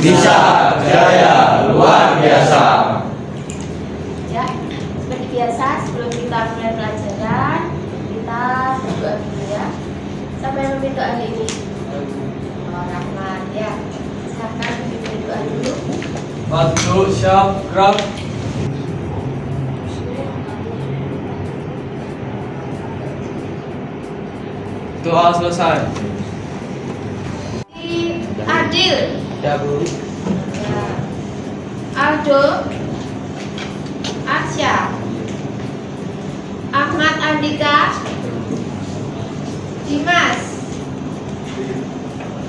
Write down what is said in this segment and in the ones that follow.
Bisa jaya luar biasa. Ya, seperti biasa sebelum kita mulai pelajaran, kita berdoa dulu ya. Siapa yang memimpin doa hari ini? Oh, Rahmat ya. Silakan memimpin doa dulu. Maju siap gerak. Doa selesai. Adil. Ya Bu. Ya. Aldo. Arsya. Ahmad Andika. Dimas.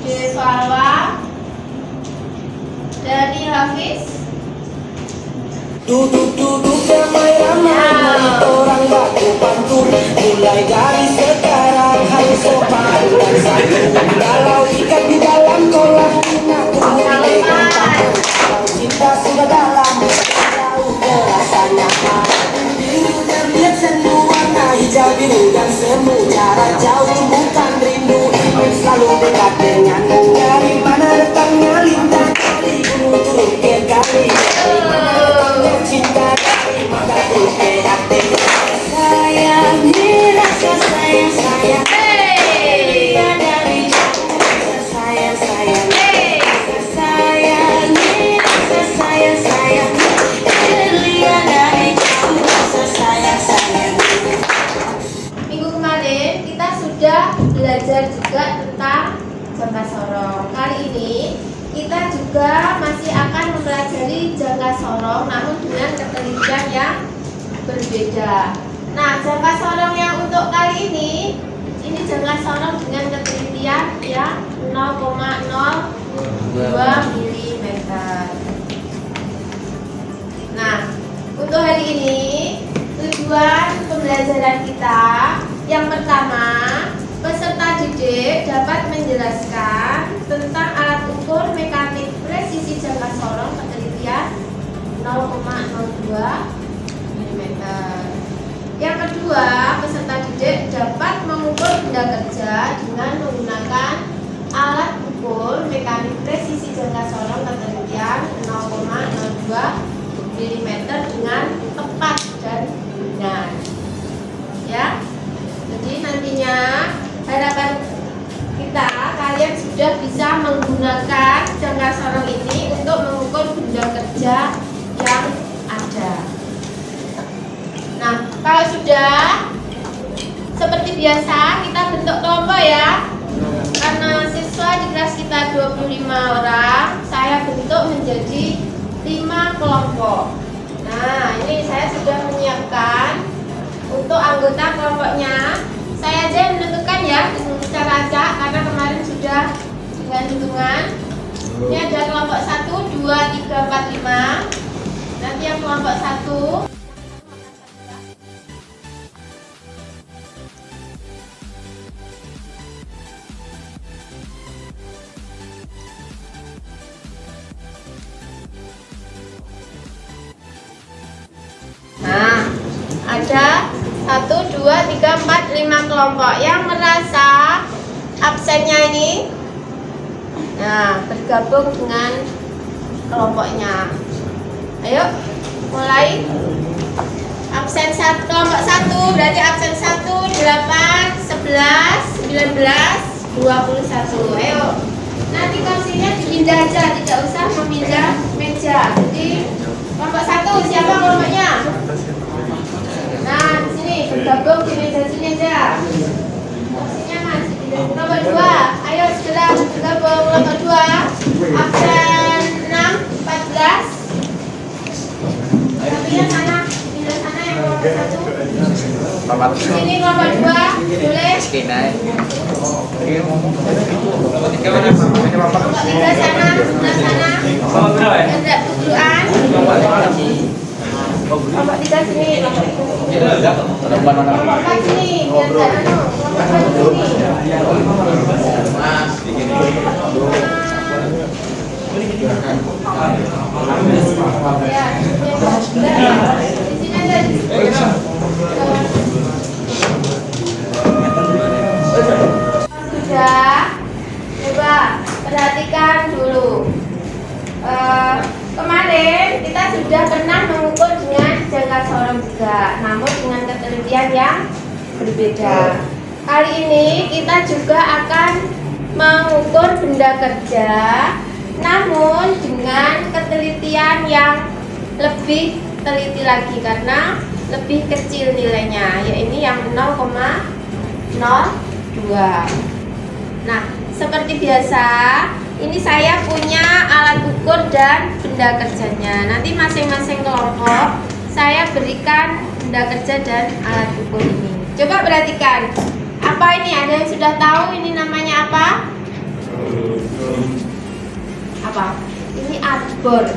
Devalwa. Dani Hafiz. Duduk-duduk ramai-ramai orang baku pantun. Mulai dari sekarang harus sopan dan santun. Kalau ikan di dalam kolam mengaku ikan patung. Kalau cinta sudah dalam tahu rasanya. Biru terlihat senu warna hijau biru dan semu. Jarak jauh bukan rindu, ingin selalu dekat denganmu. Dari mana datangnya lintang kali gunung turun ke kali. Cinta dari mata tuh ke hati. Sayang, rasa sayang sayang. Lihat dari jauh rasa sayang sayang. Rasa sayang, rasa sayang sayang. Lihat dari jauh rasa sayang sayang. Minggu kemarin kita sudah belajar juga tentang jangka sorong. Kali ini kita juga masih akan mempelajari jangka sorong namun dengan ketelitian yang berbeda. Nah, jangka sorong yang untuk kali ini jangka sorong dengan ketelitian yang 0,02 mm. Nah, untuk hari ini tujuan pembelajaran kita yang pertama, peserta didik dapat menjelaskan tentang alat ukur mekanik presisi jangka sorong ketelitian 0,02 mm. Yang kedua, peserta didik dapat mengukur benda kerja dengan menggunakan alat ukur mekanik presisi jangka sorong ketelitian 0,02 mm dengan tepat dan benar. Ya. Jadi nantinya harapan kita kalian sudah bisa menggunakan jangka sorong ini untuk mengukur benda kerja yang ada. Nah, kalau sudah seperti biasa kita bentuk kelompok ya. Karena siswa di kelas kita 25 orang, saya bentuk menjadi 5 kelompok. Nah, ini saya sudah menyiapkan untuk anggota kelompoknya. Saya aja yang menentukan ya secara acak karena kemarin sudah dengan hitungan. Ini ada kelompok 1, 2, 3, 4, 5. Nanti yang kelompok 1 Nah, ada 1, 2, 3, 4, 5 kelompok yang merasa absennya ini. Nah, bergabung dengan kelompoknya. Ayo, mulai. Absen kelompok 1 berarti absen 1, 8, 11, 19, 21. Ayo. Nanti kursinya dipindah aja, tidak usah memindah meja. Jadi kelompok 1 siapa kelompoknya? Nah, di sini bergabung di meja sini aja. Kursinya Mas. Kelompok 2, ayo segera bergabung. Kelompok 2, absen 6, 14. Pindah sana, pindah sana yang kelompok 1. Sini kelompok 2, boleh. Kelompok 3 sana, sebelah sana. Ada duduk-dudukan. Kelompok 3 sini, kelompok 4 sini, biar tak anu. Kelompok 4 sini. Ya, di sini ada di sini. Sudah, coba perhatikan dulu. kemarin kita sudah pernah mengukur dengan jangka sorong juga, namun dengan ketelitian yang berbeda. Kali ini kita juga akan mengukur benda kerja, namun dengan ketelitian yang lebih teliti lagi karena lebih kecil nilainya, yaitu yang 0,02. Nah, seperti biasa, ini saya punya alat ukur dan benda kerjanya. Nanti masing-masing kelompok saya berikan benda kerja dan alat ukur ini. Coba perhatikan. Apa ini? Ada yang sudah tahu ini namanya apa? Apa? Ini arbor.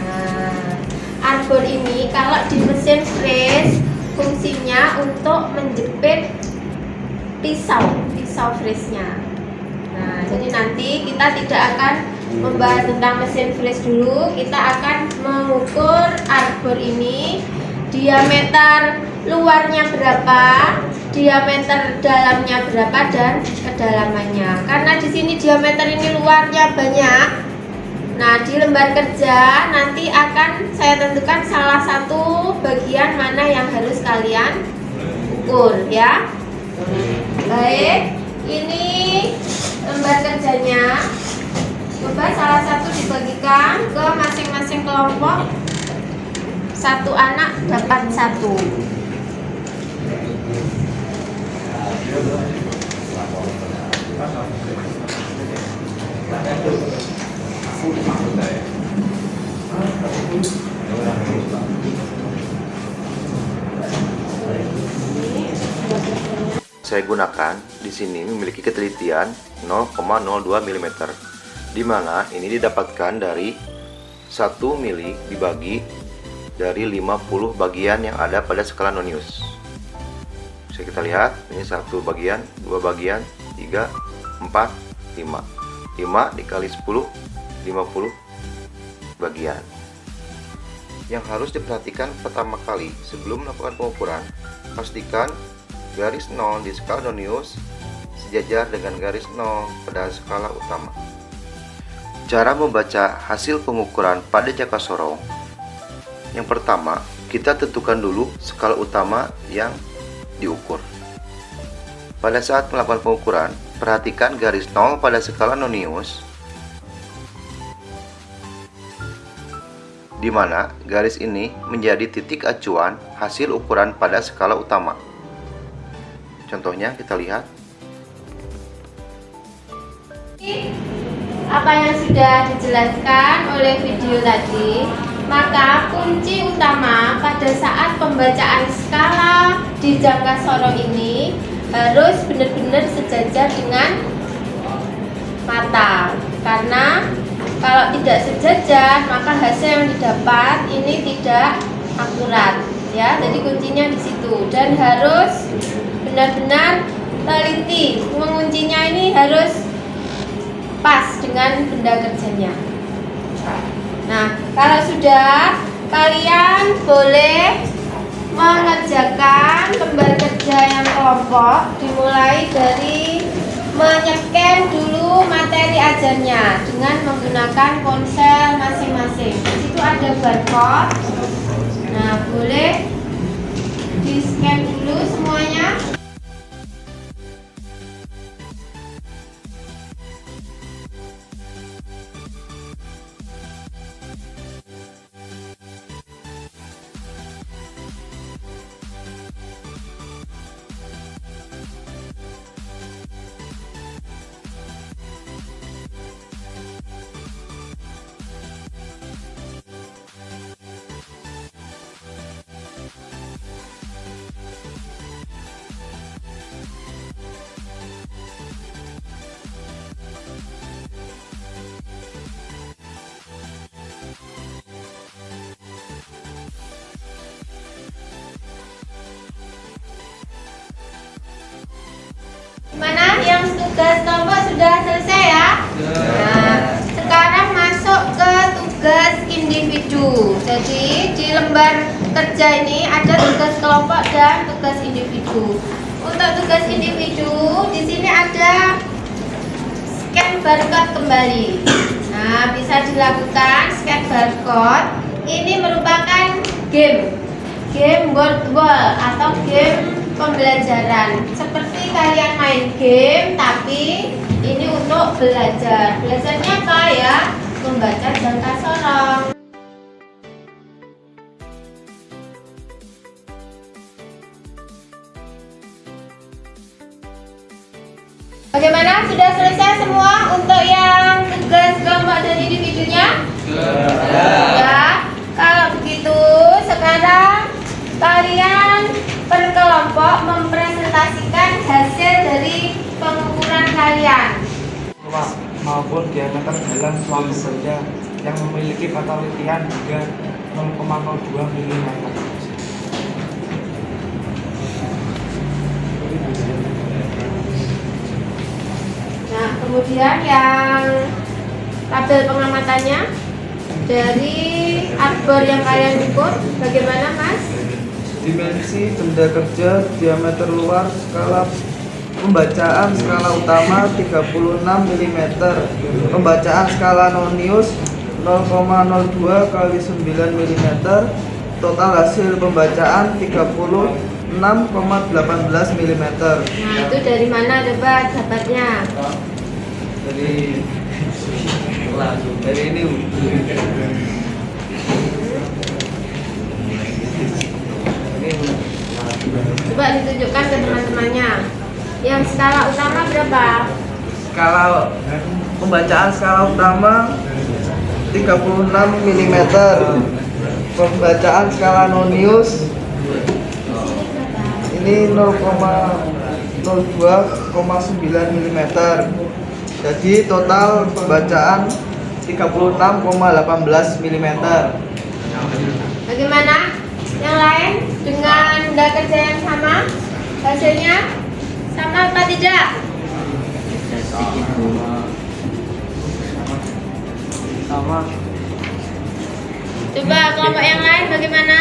Nah, arbor ini kalau di mesin fres fungsinya untuk menjepit pisau fresnya. Nah, jadi nanti kita tidak akan membahas tentang mesin flash dulu. Kita akan mengukur arbor ini, diameter luarnya berapa, diameter dalamnya berapa, dan kedalamannya. Karena di sini diameter ini luarnya banyak. Nah, di lembar kerja nanti akan saya tentukan salah satu bagian mana yang harus kalian ukur, ya. Baik, ini lembar kerjanya. Coba salah satu dibagikan ke masing-masing kelompok. Satu anak dapat satu. Saya gunakan di sini memiliki ketelitian 0,02 mm, di mana ini didapatkan dari 1 mili dibagi dari 50 bagian yang ada pada skala Nonius. Bisa kita lihat, ini 1 bagian, 2 bagian, 3, 4, 5. 5 dikali 10, 50 bagian. Yang harus diperhatikan pertama kali sebelum melakukan pengukuran, pastikan garis 0 di skala Nonius sejajar dengan garis 0 pada skala utama. Cara membaca hasil pengukuran pada jangka sorong. Yang pertama, kita tentukan dulu skala utama yang diukur. Pada saat melakukan pengukuran, perhatikan garis 0 pada skala Nonius, di mana garis ini menjadi titik acuan hasil ukuran pada skala utama. Contohnya kita lihat. Apa yang sudah dijelaskan oleh video tadi, maka kunci utama pada saat pembacaan skala di jangka sorong ini harus benar-benar sejajar dengan mata. Karena kalau tidak sejajar, maka hasil yang didapat ini tidak akurat, ya. Jadi kuncinya di situ, dan harus benar-benar teliti. Menguncinya ini harus pas dengan benda kerjanya. Nah, kalau sudah, kalian boleh mengerjakan lembar kerja yang kelompok, dimulai dari menyekan dulu materi ajarnya dengan menggunakan ponsel masing-masing. Di situ ada barcode. Nah, boleh di-scan dulu semuanya. Gimana? Yang tugas kelompok sudah selesai ya? Nah, sekarang masuk ke tugas individu. Jadi di lembar kerja ini ada tugas kelompok dan tugas individu. Untuk tugas individu di sini ada scan barcode kembali. Nah, bisa dilakukan scan barcode ini merupakan game board wall atau game pembelajaran. Seperti kalian main game, tapi ini untuk belajar. Belajarnya apa ya? Membaca jangka sorong. Bagaimana? Sudah selesai semua untuk yang tugas kelompok dan individunya? Ya. Kalau begitu, sekarang kalian per kelompok mempresentasikan hasil dari pengukuran kalian. Maupun diameter dalam suatu benda yang memiliki ketelitian hingga 0,02 mm. Nah, kemudian yang tabel pengamatannya dari arbor yang kalian ukur, bagaimana Mas? Dimensi benda kerja, diameter luar, skala pembacaan skala utama 36 mm, pembacaan skala nonius 0,02 kali 9 mm, total hasil pembacaan 36,18 mm. Nah, itu dari mana coba dapatnya? Dari ini. Coba ditunjukkan ke teman-temannya. Yang skala utama berapa? Skala pembacaan skala utama 36 mm, pembacaan skala nonius ini 0,02,9 mm. Jadi total pembacaan 36,18 mm. Bagaimana? Yang lain dengan benda kerja yang sama? Hasilnya sama apa tidak? Sama. Coba kelompok yang lain bagaimana?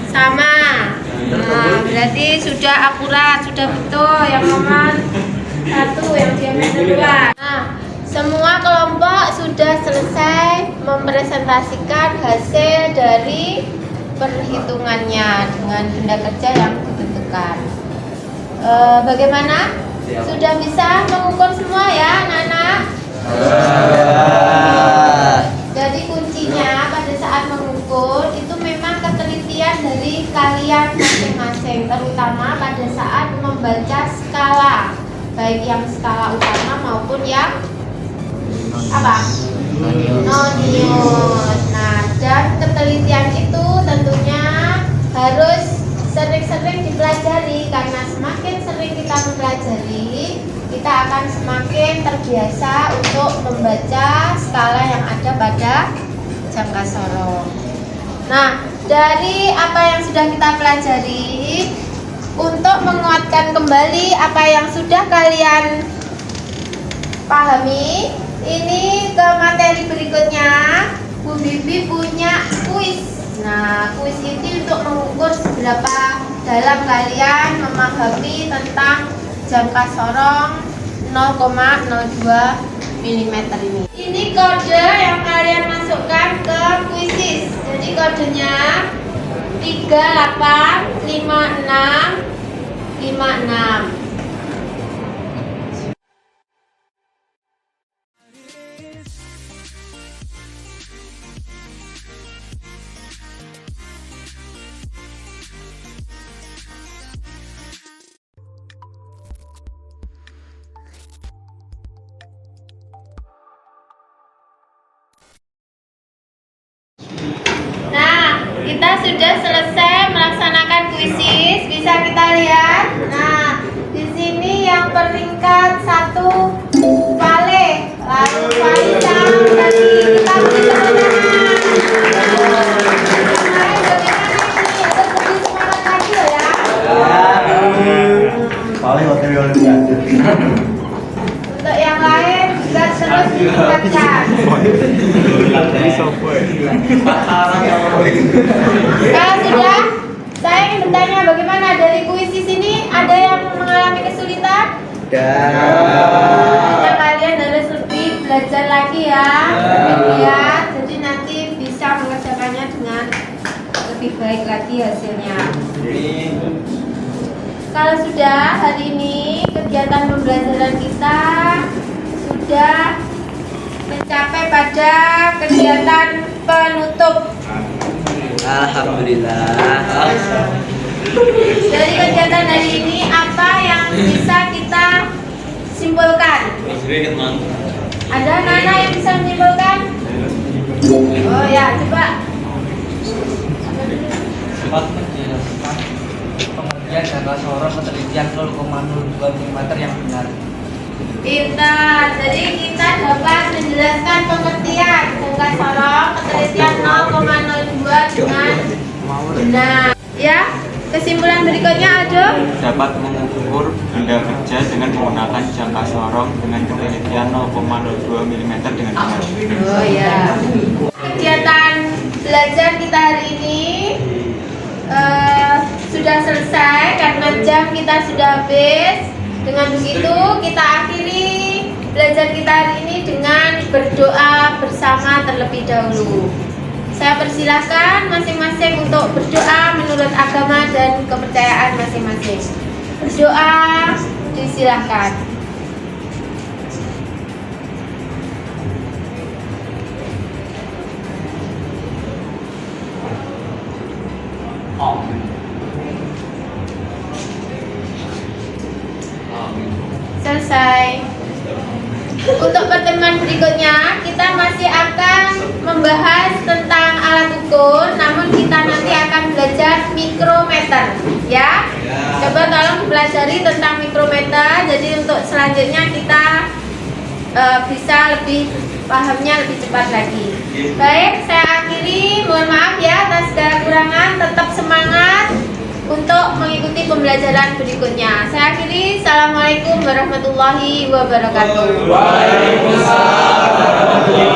Sama. Nah, berarti sudah akurat, sudah betul yang nomor 1 yang diameter 2. Nah, semua kelompok sudah selesai mempresentasikan hasil dari perhitungannya dengan benda kerja yang ditentukan. Bagaimana? Sudah bisa mengukur semua ya, anak-anak? Jadi kuncinya pada saat mengukur itu memang ketelitian dari kalian masing-masing, terutama pada saat membaca skala, baik yang skala utama maupun yang apa? Nonius. Nah, dan ketelitian itu tentunya harus sering-sering dipelajari, karena semakin sering kita mempelajari, kita akan semakin terbiasa untuk membaca skala yang ada pada jangka sorong. Nah, dari apa yang sudah kita pelajari, untuk menguatkan kembali apa yang sudah kalian pahami, ini ke materi berikutnya. Bu Bibi punya kuis. Nah, kuis ini untuk mengukur seberapa dalam kalian memahami tentang jangka sorong 0,02 mm ini. Ini kode yang kalian masukkan ke kuisis. Jadi kodenya 385656. Kita sudah selesai melaksanakan kuisis, bisa kita lihat. Nah, di sini yang peringkat 1 Vale, lalu Faisa, tadi kita beri tepuk tangan. Yang lain bagaimana ini? Ada lebih semangat lagi ya? Untuk yang lain juga terus ditingkatkan. Kalau sudah, saya ingin bertanya bagaimana dari kuisis ini, ada yang mengalami kesulitan? Hanya kalian harus lebih belajar lagi ya. Ya, jadi nanti bisa mengerjakannya dengan lebih baik lagi hasilnya. Kalau sudah, hari ini kegiatan pembelajaran kita sudah mencapai pada kegiatan penutup. Alhamdulillah. Dari kegiatan hari ini apa yang bisa kita simpulkan? Ada anak-anak yang bisa menyimpulkan? Oh ya, coba. Dapat menjelaskan pengertian jangka sorong ketelitian 0,02 mm yang benar. Pintar. Jadi kita dapat menjelaskan pengertian jangka sorong ketelitian 0,02 dengan benar. Ya, kesimpulan berikutnya ada. Dapat mengukur benda kerja dengan menggunakan jangka sorong dengan ketelitian 0,02 mm dengan benar. Oh ya. Kegiatan belajar kita hari ini sudah selesai karena jam kita sudah habis. Dengan begitu kita akhiri belajar kita hari ini dengan berdoa bersama terlebih dahulu. Saya persilakan masing-masing untuk berdoa menurut agama dan kepercayaan masing-masing. Berdoa disilakan. Selesai. Untuk pertemuan berikutnya kita masih akan membahas tentang alat ukur, namun kita nanti akan belajar mikrometer, ya. Coba tolong pelajari tentang mikrometer. Jadi untuk selanjutnya kita bisa lebih pahamnya lebih cepat lagi. Baik, saya akhiri. Mohon maaf ya atas segala kurangan. Tetap semangat untuk mengikuti pembelajaran berikutnya. Saya akhiri. Assalamualaikum warahmatullahi wabarakatuh. Waalaikumsalam warahmatullahi wabarakatuh.